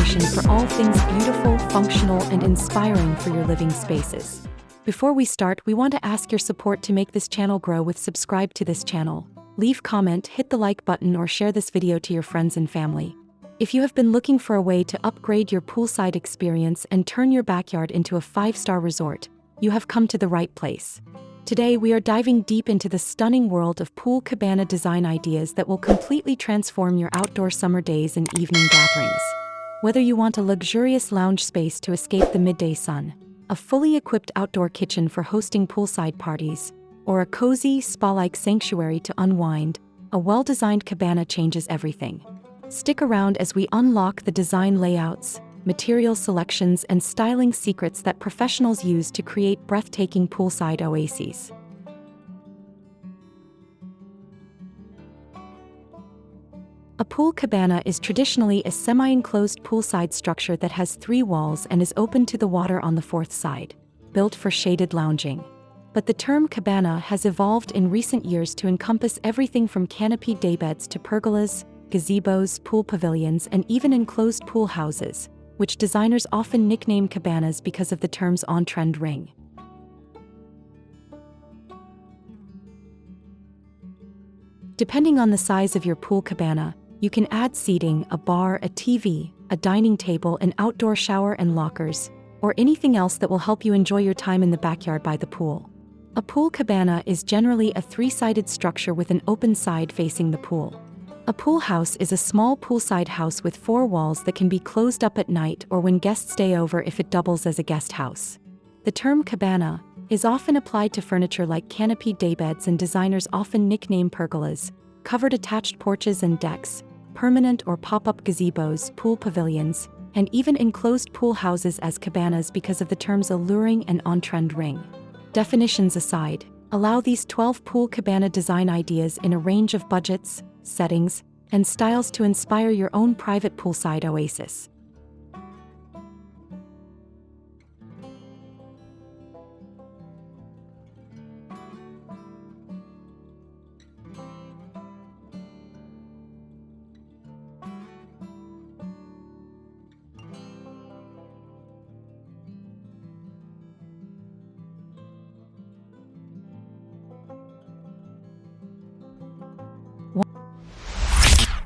destination for all things beautiful, functional, and inspiring for your living spaces. Before we start, we want to ask your support to make this channel grow with subscribe to this channel. Leave comment, hit the like button, or share this video to your friends and family. If you have been looking for a way to upgrade your poolside experience and turn your backyard into a 5-star resort, you have come to the right place. Today we are diving deep into the stunning world of pool cabana design ideas that will completely transform your outdoor summer days and evening gatherings. Whether you want a luxurious lounge space to escape the midday sun, a fully equipped outdoor kitchen for hosting poolside parties, or a cozy, spa-like sanctuary to unwind, a well-designed cabana changes everything. Stick around as we unlock the design layouts, material selections, and styling secrets that professionals use to create breathtaking poolside oases. A pool cabana is traditionally a semi-enclosed poolside structure that has 3 walls and is open to the water on the 4th side, built for shaded lounging. But the term cabana has evolved in recent years to encompass everything from canopied daybeds to pergolas, gazebos, pool pavilions, and even enclosed pool houses, which designers often nickname cabanas because of the term's on-trend ring. Depending on the size of your pool cabana, you can add seating, a bar, a TV, a dining table, an outdoor shower and lockers, or anything else that will help you enjoy your time in the backyard by the pool. A pool cabana is generally a 3-sided structure with an open side facing the pool. A pool house is a small poolside house with 4 walls that can be closed up at night or when guests stay over if it doubles as a guest house. The term cabana is often applied to furniture like canopied daybeds, and designers often nickname pergolas, covered attached porches and decks, permanent or pop-up gazebos, pool pavilions, and even enclosed pool houses as cabanas because of the term's alluring and on-trend ring. Definitions aside, allow these 12 pool cabana design ideas in a range of budgets, settings, and styles to inspire your own private poolside oasis.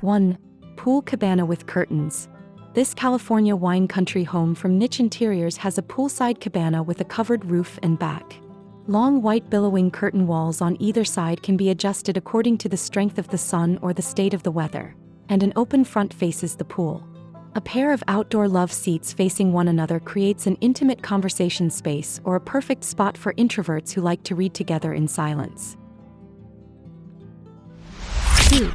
One, pool cabana with curtains. This California wine country home from Niche Interiors has a poolside cabana with a covered roof and back. Long white billowing curtain walls on either side can be adjusted according to the strength of the sun or the state of the weather, and an open front faces the pool. A pair of outdoor love seats facing one another creates an intimate conversation space or a perfect spot for introverts who like to read together in silence. 2.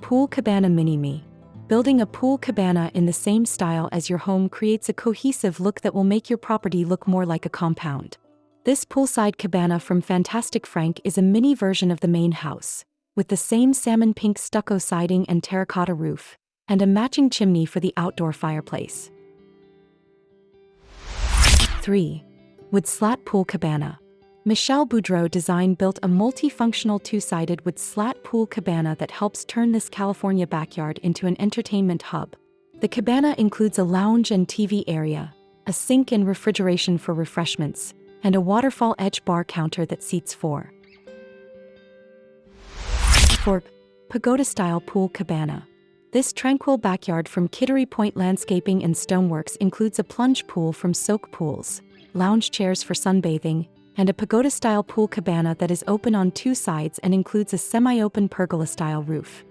Pool cabana mini-me. Building a pool cabana in the same style as your home creates a cohesive look that will make your property look more like a compound. This poolside cabana from Fantastic Frank is a mini version of the main house, with the same salmon pink stucco siding and terracotta roof, and a matching chimney for the outdoor fireplace. 3. Wood slat pool cabana. Michelle Boudreau Design built a multifunctional 2-sided wood slat pool cabana that helps turn this California backyard into an entertainment hub. The cabana includes a lounge and TV area, a sink and refrigeration for refreshments, and a waterfall edge bar counter that seats 4. 4. Pagoda-style pool cabana. This tranquil backyard from Kittery Point Landscaping and Stoneworks includes a plunge pool from Soak Pools, lounge chairs for sunbathing, and a pagoda-style pool cabana that is open on 2 sides and includes a semi-open pergola-style roof.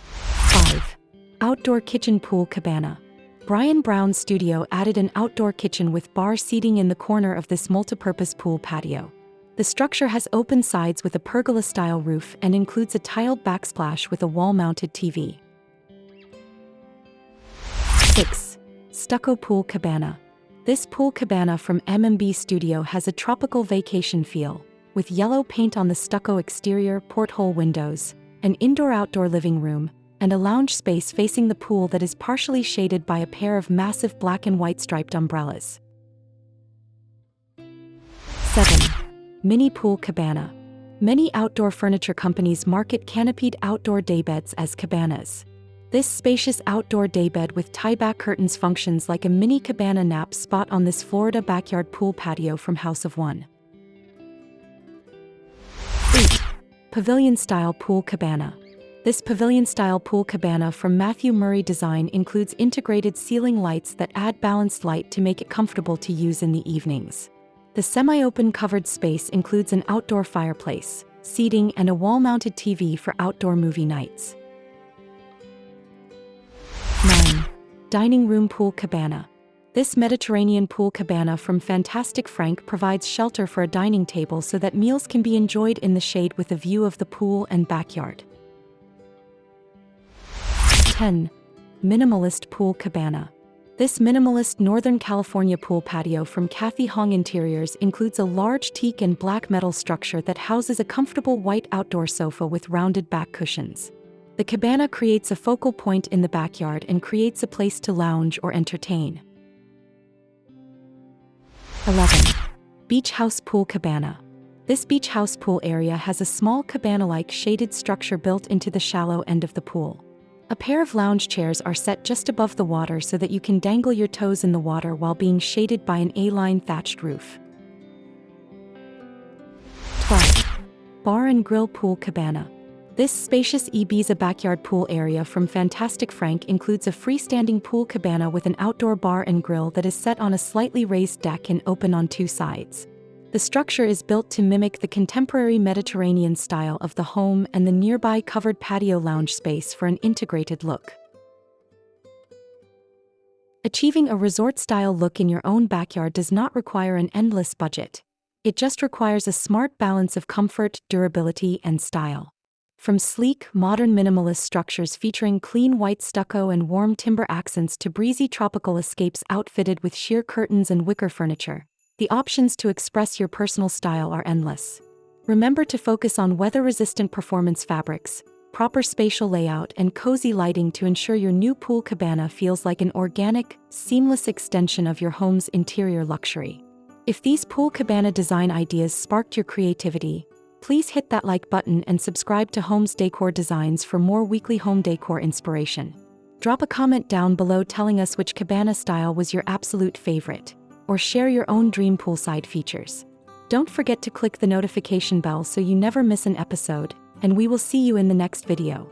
5. Outdoor kitchen pool cabana. Brian Brown's studio added an outdoor kitchen with bar seating in the corner of this multipurpose pool patio. The structure has open sides with a pergola-style roof and includes a tiled backsplash with a wall-mounted TV. 6. Stucco pool cabana. This pool cabana from M&B Studio has a tropical vacation feel, with yellow paint on the stucco exterior, porthole windows, an indoor-outdoor living room, and a lounge space facing the pool that is partially shaded by a pair of massive black and white striped umbrellas. 7. Mini pool cabana. Many outdoor furniture companies market canopied outdoor daybeds as cabanas. This spacious outdoor daybed with tie-back curtains functions like a mini cabana nap spot on this Florida backyard pool patio from House of One. 8. Pavilion-style pool cabana. This pavilion-style pool cabana from Matthew Murray Design includes integrated ceiling lights that add balanced light to make it comfortable to use in the evenings. The semi-open covered space includes an outdoor fireplace, seating, and a wall-mounted TV for outdoor movie nights. 9. Dining room pool cabana. This Mediterranean pool cabana from Fantastic Frank provides shelter for a dining table so that meals can be enjoyed in the shade with a view of the pool and backyard. 10. Minimalist pool cabana. This minimalist Northern California pool patio from Kathy Hong Interiors includes a large teak and black metal structure that houses a comfortable white outdoor sofa with rounded back cushions. The cabana creates a focal point in the backyard and creates a place to lounge or entertain. 11. Beach house pool cabana. This beach house pool area has a small cabana-like shaded structure built into the shallow end of the pool. A pair of lounge chairs are set just above the water so that you can dangle your toes in the water while being shaded by an A-line thatched roof. 12. Bar and grill pool cabana. This spacious Ibiza backyard pool area from Fantastic Frank includes a freestanding pool cabana with an outdoor bar and grill that is set on a slightly raised deck and open on two sides. The structure is built to mimic the contemporary Mediterranean style of the home and the nearby covered patio lounge space for an integrated look. Achieving a resort-style look in your own backyard does not require an endless budget. It just requires a smart balance of comfort, durability, and style. From sleek, modern minimalist structures featuring clean white stucco and warm timber accents to breezy tropical escapes outfitted with sheer curtains and wicker furniture, the options to express your personal style are endless. Remember to focus on weather-resistant performance fabrics, proper spatial layout, and cozy lighting to ensure your new pool cabana feels like an organic, seamless extension of your home's interior luxury. If these pool cabana design ideas sparked your creativity, please hit that like button and subscribe to Home's Decor Designs for more weekly home decor inspiration. Drop a comment down below telling us which cabana style was your absolute favorite, or share your own dream poolside features. Don't forget to click the notification bell so you never miss an episode, and we will see you in the next video.